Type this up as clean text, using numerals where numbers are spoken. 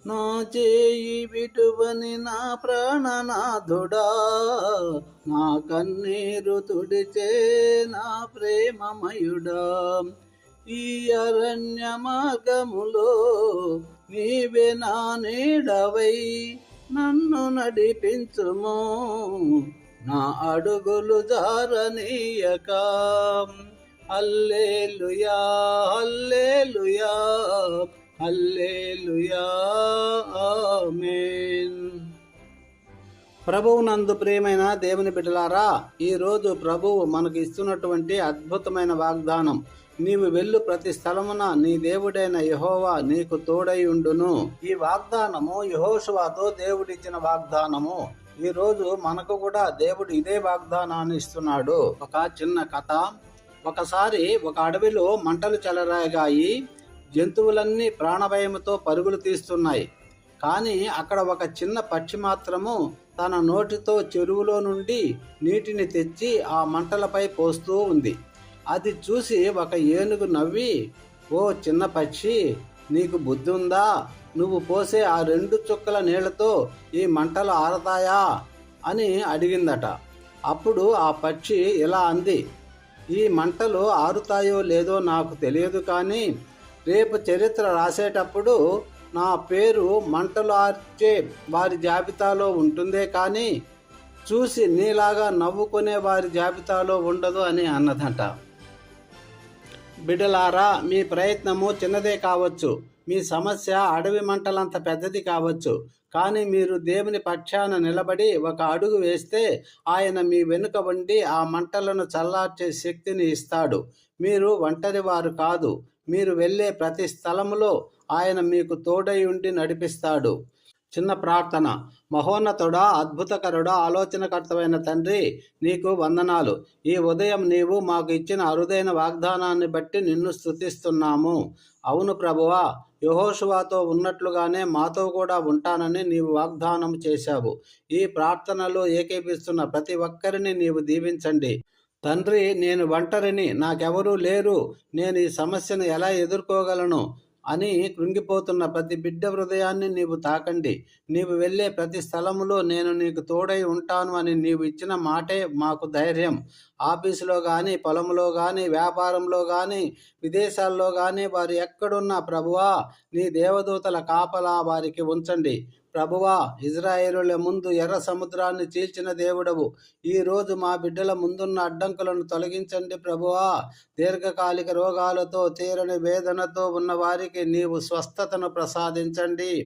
నా చేయి విడువని నా ప్రాణనాథుడా, నా కన్నీరు తుడిచే నా ప్రేమమయుడా. ఈ అరణ్య మార్గములో నీవే నా నీడవై నన్ను నడిపించుము, నా అడుగులు జారనీయక. హల్లెలూయా హల్లెలూయా హల్లెలూయా ఆమేన్. ప్రభువునందు ప్రియమైన దేవుని బిడ్డలారా, ఈరోజు ప్రభువు మనకు ఇస్తున్నటువంటి అద్భుతమైన వాగ్దానం, నీవు వెళ్ళు ప్రతి స్థలమున నీ దేవుడైన యెహోవా నీకు తోడై ఉండును. ఈ వాగ్దానము యెహోషువతో దేవుడిచ్చిన వాగ్దానము. ఈ రోజు మనకు కూడా దేవుడు ఇదే వాగ్దానాన్ని ఇస్తున్నాడు. ఒక చిన్న కథ. ఒకసారి ఒక అడవిలో మంటలు చెలరేగాయి. జంతువులన్నీ ప్రాణభయంతో పరుగులు తీస్తున్నాయి. కానీ అక్కడ ఒక చిన్న పక్షి మాత్రము తన నోటితో చెరువులో నుండి నీటిని తెచ్చి ఆ మంటలపై పోస్తూ ఉంది. అది చూసి ఒక ఏనుగు నవ్వి, ఓ చిన్న పక్షి, నీకు బుద్ధి ఉందా? నువ్వు పోసే ఆ 2 చుక్కల నీళ్లతో ఈ మంటలు ఆరతాయా అని అడిగిందట. అప్పుడు ఆ పక్షి ఇలా అంది, ఈ మంటలు ఆరుతాయో లేదో నాకు తెలియదు, కానీ రేపు చరిత్ర రాసేటప్పుడు నా పేరు మంటలు ఆర్చే వారి జాబితాలో ఉంటుందే కానీ చూసి నీలాగా నవ్వుకునే వారి జాబితాలో ఉండదు అని అన్నదట. బిడ్డలారా, మీ ప్రయత్నము చిన్నదే కావచ్చు, మీ సమస్య అడవి మంటలంత పెద్దది కావచ్చు, కానీ మీరు దేవుని పక్షాన నిలబడి ఒక అడుగు వేస్తే ఆయన మీ వెనుక ఉండి ఆ మంటలను చల్లార్చే శక్తిని ఇస్తాడు. మీరు ఒంటరి వారు కాదు. మీరు వెళ్ళే ప్రతి స్థలములో ఆయన మీకు తోడై ఉండి నడిపిస్తాడు. చిన్న ప్రార్థన. మహోన్నతుడా, అద్భుతకరుడా, ఆలోచనకర్తమైన తండ్రి, నీకు వందనాలు. ఈ ఉదయం నీవు మాకు ఇచ్చిన అరుదైన వాగ్దానాన్ని బట్టి నిన్ను స్తుతిస్తున్నాము. అవును ప్రభువా, యెహోషువతో ఉన్నట్లుగానే మాతో కూడా ఉంటానని నీవు వాగ్దానం చేశావు. ఈ ప్రార్థనలో ఏకీపిస్తున్న ప్రతి ఒక్కరిని నీవు దీవించండి. తండ్రి, నేను ఒంటరిని, నాకెవరూ లేరు, నేను ఈ సమస్యను ఎలా ఎదుర్కోగలను అని కృంగిపోతున్న ప్రతి బిడ్డ హృదయాన్ని నీవు తాకండి. నీవు వెళ్ళే ప్రతి స్థలములో నేను నీకు తోడై ఉంటాను అని నీవు ఇచ్చిన మాటే మాకు ధైర్యం. ఆఫీసులో కానీ, పొలంలో కానీ, వ్యాపారంలో కానీ, విదేశాల్లో కానీ వారు ఎక్కడున్నా ప్రభువా, నీ దేవదూతల కాపలా వారికి ఉంచండి. ప్రభువా, ఇజ్రాయేలుల ముందు ఎర్ర సముద్రాన్ని చీల్చిన దేవుడవు. ఈరోజు మా బిడ్డల ముందున్న అడ్డంకులను తొలగించండి ప్రభువా. దీర్ఘకాలిక రోగాలతో, తీరని వేదనతో ఉన్న వారికి నీవు స్వస్థతను ప్రసాదించండి.